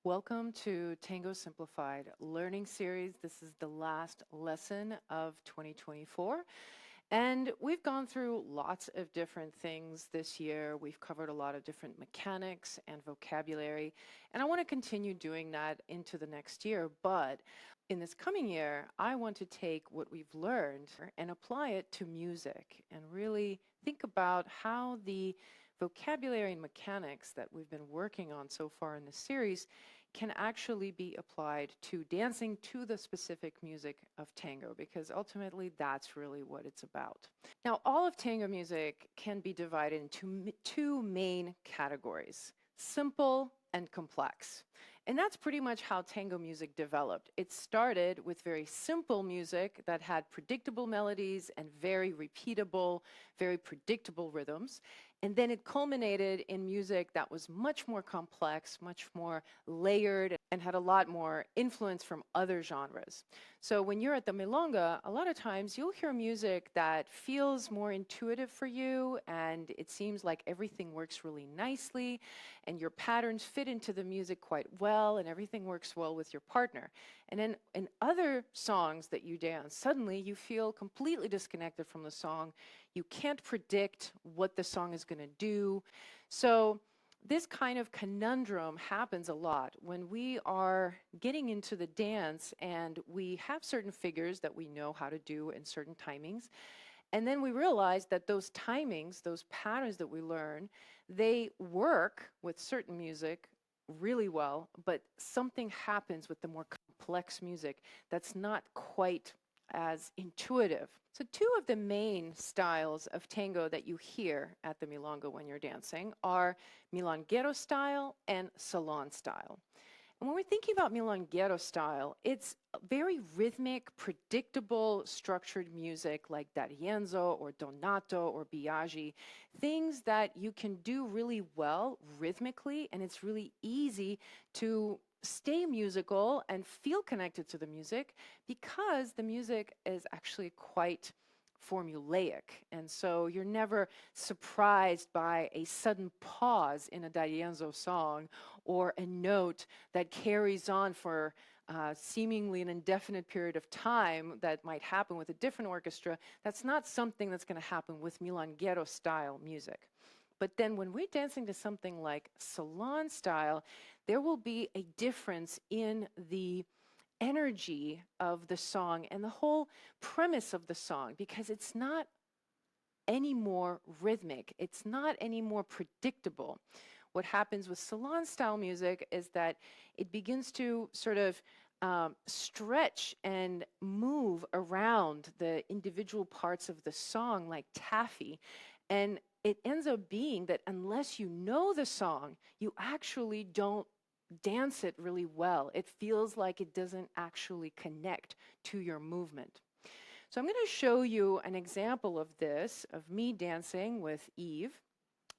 Welcome to Tango Simplified learning series. This is the last lesson of 2024. And we've gone through lots of different things this year. We've covered a lot of different mechanics and vocabulary. And I want to continue doing that into the next year. But in this coming year, I want to take what we've learned and apply it to music and really think about how the vocabulary and mechanics that we've been working on so far in this series can actually be applied to dancing to the specific music of tango, because ultimately that's really what it's about. Now, all of tango music can be divided into two main categories: simple and complex. And that's pretty much how tango music developed. It started with very simple music that had predictable melodies and very repeatable, very predictable rhythms. And then it culminated in music that was much more complex, much more layered, and had a lot more influence from other genres. So when you're at the milonga, a lot of times you'll hear music that feels more intuitive for you, and it seems like everything works really nicely, and your patterns fit into the music quite well, and everything works well with your partner. And then in other songs that you dance, suddenly you feel completely disconnected from the song. You can't predict what the song is going to do. So this kind of conundrum happens a lot when we are getting into the dance and we have certain figures that we know how to do in certain timings. And then we realize that those timings, those patterns that we learn, they work with certain music really well, but something happens with the more complex music that's not quite as intuitive. So two of the main styles of tango that you hear at the milonga when you're dancing are Milonguero style and Salon style. And when we're thinking about Milonguero style, it's very rhythmic, predictable, structured music like D'Arienzo or Donato or Biaggi, things that you can do really well rhythmically, and it's really easy to stay musical and feel connected to the music because the music is actually quite formulaic. And so you're never surprised by a sudden pause in a D'Arienzo song or a note that carries on for seemingly an indefinite period of time that might happen with a different orchestra. That's not something that's going to happen with Milonguero style music. But then when we're dancing to something like Salon style, there will be a difference in the energy of the song and the whole premise of the song, because it's not any more rhythmic. It's not any more predictable. What happens with Salon style music is that it begins to sort of stretch and move around the individual parts of the song like taffy. And it ends up being that unless you know the song, you actually don't dance it really well. It feels like it doesn't actually connect to your movement. So I'm going to show you an example of this, of me dancing with Eve.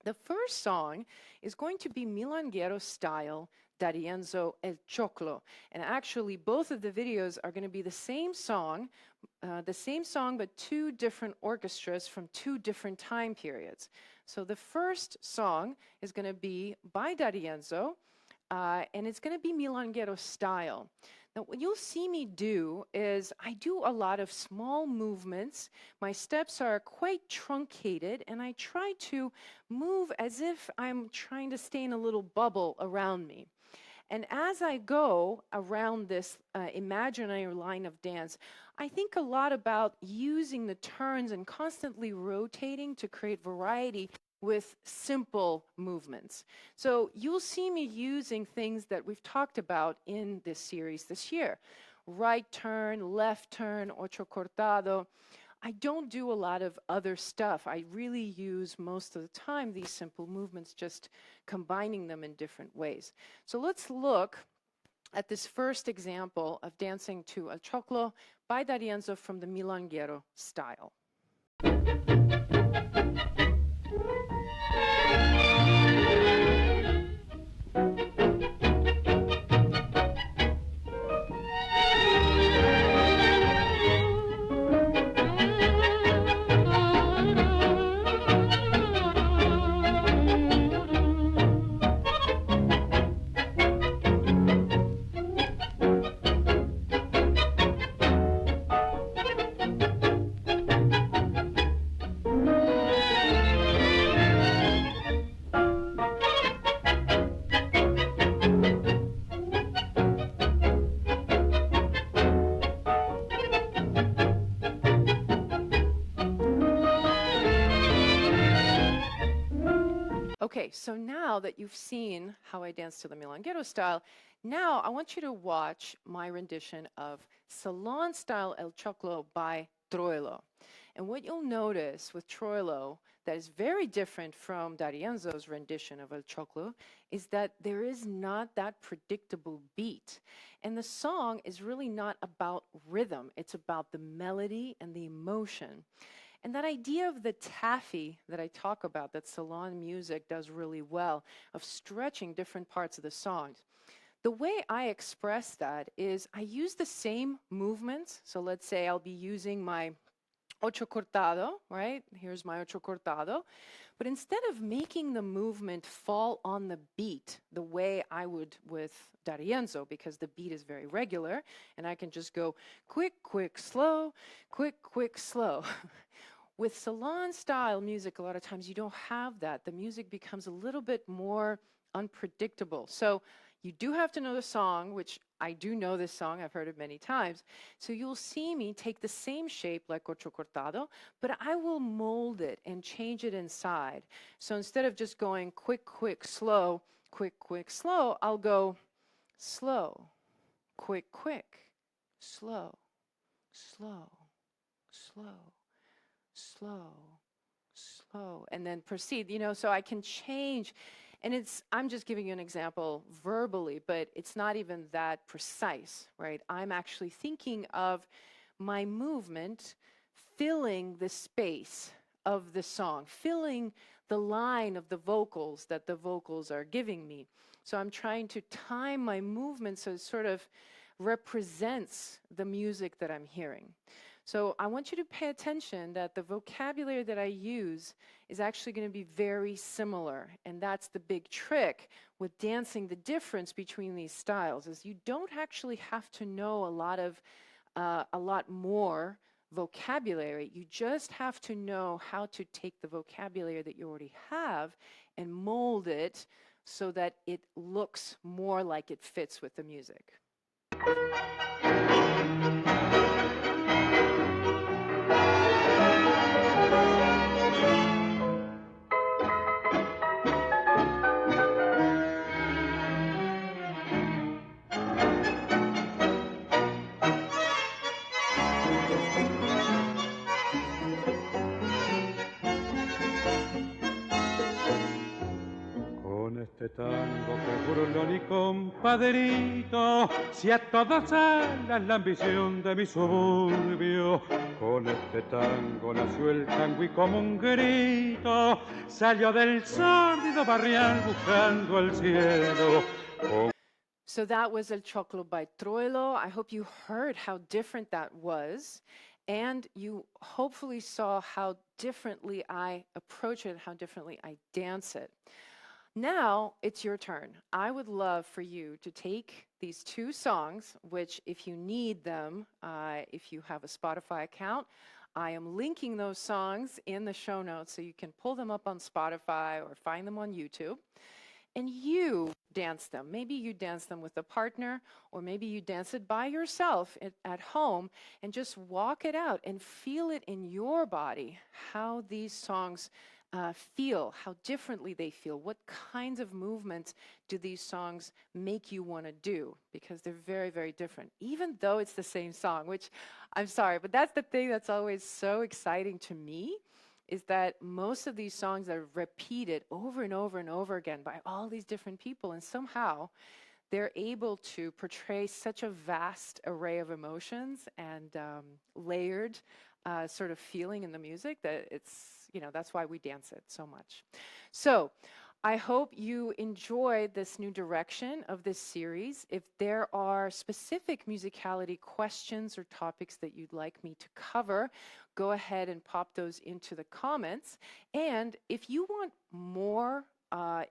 The first song is going to be Milonguero style, D'Arienzo El Choclo. And actually, both of the videos are going to be the same song but two different orchestras from two different time periods. So the first song is going to be by D'Arienzo, and it's going to be Milonguero style. Now, what you'll see me do is I do a lot of small movements. My steps are quite truncated, and I try to move as if I'm trying to stay in a little bubble around me. And as I go around this imaginary line of dance, I think a lot about using the turns and constantly rotating to create variety with simple movements. So you'll see me using things that we've talked about in this series this year. Right turn, left turn, ocho cortado. I don't do a lot of other stuff. I really use most of the time these simple movements, just combining them in different ways. So let's look at this first example of dancing to El Choclo by D'Arienzo from the Milonguero style. Okay, so now that you've seen how I dance to the Milonguero style, now I want you to watch my rendition of Salon Style El Choclo by Troilo. And what you'll notice with Troilo that is very different from D'Arienzo's rendition of El Choclo is that there is not that predictable beat. And the song is really not about rhythm, it's about the melody and the emotion. And that idea of the taffy that I talk about, that salon music does really well, of stretching different parts of the songs. The way I express that is I use the same movements. So let's say I'll be using my ocho cortado, right? Here's my ocho cortado. But instead of making the movement fall on the beat the way I would with D'Arienzo, because the beat is very regular, and I can just go quick, quick, slow, quick, quick, slow. With salon style music, a lot of times you don't have that. The music becomes a little bit more unpredictable. So you do have to know the song, which I do know this song, I've heard it many times. So you'll see me take the same shape like ocho cortado, but I will mold it and change it inside. So instead of just going quick, quick, slow, I'll go slow, quick, quick, slow, slow, slow, slow, slow, and then proceed, so I can change. And I'm just giving you an example verbally, but it's not even that precise, right? I'm actually thinking of my movement filling the space of the song, filling the line of the vocals that the vocals are giving me. So I'm trying to time my movement so it sort of represents the music that I'm hearing. So I want you to pay attention that the vocabulary that I use is actually going to be very similar. And that's the big trick with dancing. The difference between these styles is you don't actually have to know a lot more vocabulary. You just have to know how to take the vocabulary that you already have and mold it so that it looks more like it fits with the music. Este tango que burlón y compadrito, si a todas alas la ambición de mi suburbio. Con este tango nació el tango y como un grito salió del sórdido barrial buscando el cielo. So that was El Choclo by Troilo. I hope you heard how different that was. And you hopefully saw how differently I approach it, how differently I dance it. Now it's your turn. I would love for you to take these two songs, which if you need them, if you have a Spotify account, I am linking those songs in the show notes so you can pull them up on Spotify or find them on YouTube. And you dance them. Maybe you dance them with a partner, or maybe you dance it by yourself at home and just walk it out and feel it in your body, how these songs feel, how differently they feel, what kinds of movements do these songs make you want to do, because they're very, very different, even though it's the same song, which I'm sorry, but that's the thing that's always so exciting to me, is that most of these songs are repeated over and over and over again by all these different people, and somehow they're able to portray such a vast array of emotions and layered sort of feeling in the music that it's, that's why we dance it so much. So I hope you enjoyed this new direction of this series. If there are specific musicality questions or topics that you'd like me to cover, go ahead and pop those into the comments. And if you want more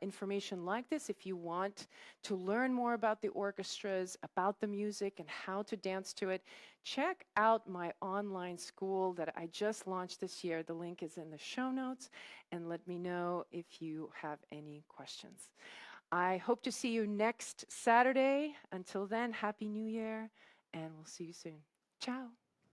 information like this, if you want to learn more about the orchestras, about the music, and how to dance to it, check out my online school that I just launched this year. The link is in the show notes, and let me know if you have any questions. I hope to see you next Saturday. Until then, Happy New Year, and we'll see you soon. Ciao.